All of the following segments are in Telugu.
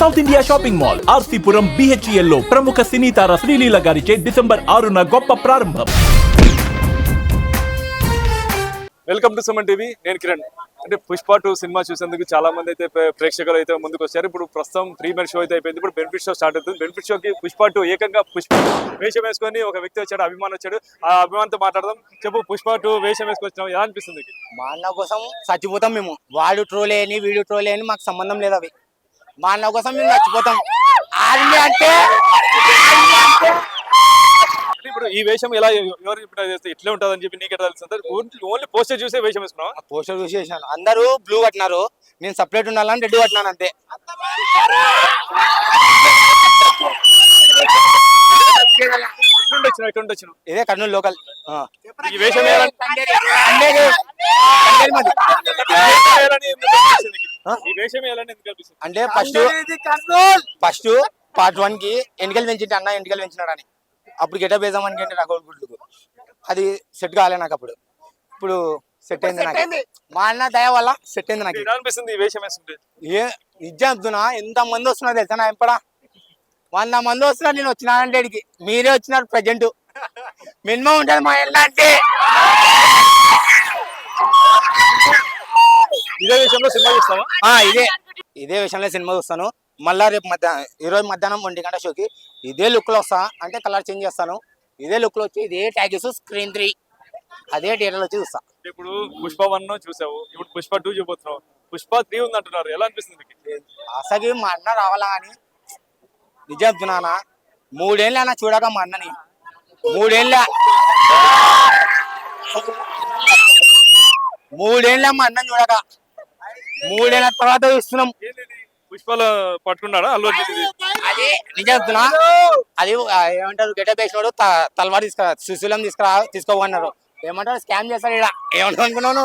South India shopping mall RC Puram BHEL లో ప్రముఖ సినీ తార శ్రీలీల గారిచే డిసెంబర్ 6న గొప్ప ప్రారంభం. Welcome to Suman TV. నేను కిరణ్. అంటే పుష్ప 2 సినిమా చూసేందుకు చాలా మంది అయితే ప్రేక్షకులు అయితే ముందుకు వచ్చారు. ఇప్పుడు ప్రస్తుతం ప్రీమియర్ షో అయితే అయిపోయింది. ఇప్పుడు బెనిఫిట్ షో స్టార్ట్ అవుతుంది. బెనిఫిట్ షోకి పుష్ప 2 ఏకంగా పుష్ప వేషం వేసుకొని ఒక వ్యక్తి వచ్చాడు, అభిమాని వచ్చాడు. ఆ అభిమానితో మాట్లాడదాం. చెప్పు, పుష్ప 2 వేషం వేసుకొచ్చినావు, ఎలా అనిపిస్తుంది? మా అన్న కోసం చచ్చిపోతాం మేము. వాడు ట్రోల్ అయ్యని వీడు ట్రోల్ అయ్యని మాకు సంబంధం లేదు. అవి మా అన్న కోసం మేము చచ్చిపోతాం. ఆర్మీ అంటే ఇప్పుడు ఈ వేషం ఎలా ఎవరు ఇప్పుడు ఇట్లా ఉంటుందని చెప్పి నీకు ఎట్లా తెలుసు? ఓన్లీ పోస్టర్ చూసే వేషం వేసుకున్నావు? పోస్టర్ చూసి చేశాను. అందరూ బ్లూ కట్టినారు, నేను సపరేట్ ఉండాలని రెడ్ కట్టినాను అంతే. ఇదే కర్నూలు లోకల్. ఈ వేషం అంటే ఫస్ట్ పార్ట్ 1 కి ఎన్నికలు పెంచింటే అన్న ఎన్నికలు పెంచినాడు అని అప్పుడు గెటప్ వేద్దామని అంటే నాకు గుడ్లకు అది సెట్ కాలే. నాకు అప్పుడు ఇప్పుడు సెట్ అయింది. నాకు మా అన్న దయ వల్ల సెట్ అయింది. నాకు అనిపిస్తుంది ఈ వేషం వేస్తుంటే. నిజం చెప్తున్నా, ఎంత మంది వస్తున్నారు తెలుసా నా ఎప్పుడా 100 మంది వస్తున్నారు. నేను వచ్చిన అంటే మీరే వచ్చినారు. ప్రజెంట్ మినిమం ఉంటుంది మా ఇళ్ళ అంటే. ఇదే విషయంలో సినిమా చూస్తావా? ఇదే విషయంలో సినిమా చూస్తాను. మళ్ళా రేపు ఈరోజు మధ్యాహ్నం 1 గంట షోకి ఇదే లుక్ లో వస్తా. అంటే కలర్ చేంజ్ చేస్తాను. ఇదే లుక్ లో వచ్చి ఇదే ట్యాగెస్ స్క్రీన్ 3 అదే థియేటర్ వచ్చి చూస్తా. ఇప్పుడు పుష్ప 1 చూసావు, ఇప్పుడు పుష్ప 2 చూపోతున్నావు. పుష్ప 3 ఉంది అంటున్నారు, ఎలా అనిపిస్తుంది? అసలు మా అన్న రావాలా అని నిజం చెప్తున్నానా. 3 ఏళ్ళ అన్న చూడక మా అన్నని. 3 ఏళ్ళ మా అన్నని చూడక 3 ఏళ్ళ తర్వాత చూస్తున్నాం. పుష్పలో పట్టుకున్నాడా అల్లు అర్జున్? అది నిజం చెప్తున్నా. అది ఏమంటారు, గెటప్ వేసినాడు, తలవారు సుశీలం తీసుకోమన్నారు. ఏమంటారు, స్కామ్ చేస్తారు. ఇక్కడ ఏమంటారు అనుకున్నాను.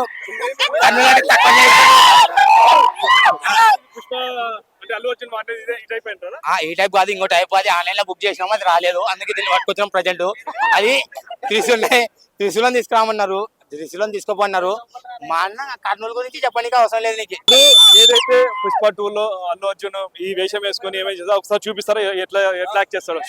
ఈ టైప్ కాదు, ఇంకో టైప్. అది ఆన్లైన్ లో బుక్ చేసినాము, అది రాలేదు. అందుకే దీన్ని పట్టుకొచ్చినాం. ప్రజెంట్ అది త్రిశూలం తీసుకురామన్నారు, త్రిశూలం తీసుకోపోన్నారు. మా అన్న కర్నూలు గురించి చెప్పడానికి అవసరం లేదు నీకు. ఏదైతే పుష్ప 2 లో అల్లు అర్జున్ ఈ వేషం వేసుకొని ఏమేమి చేస్తా ఒకసారి చూపిస్తారా? ఎట్లా యాక్ట్ చేస్తాడు?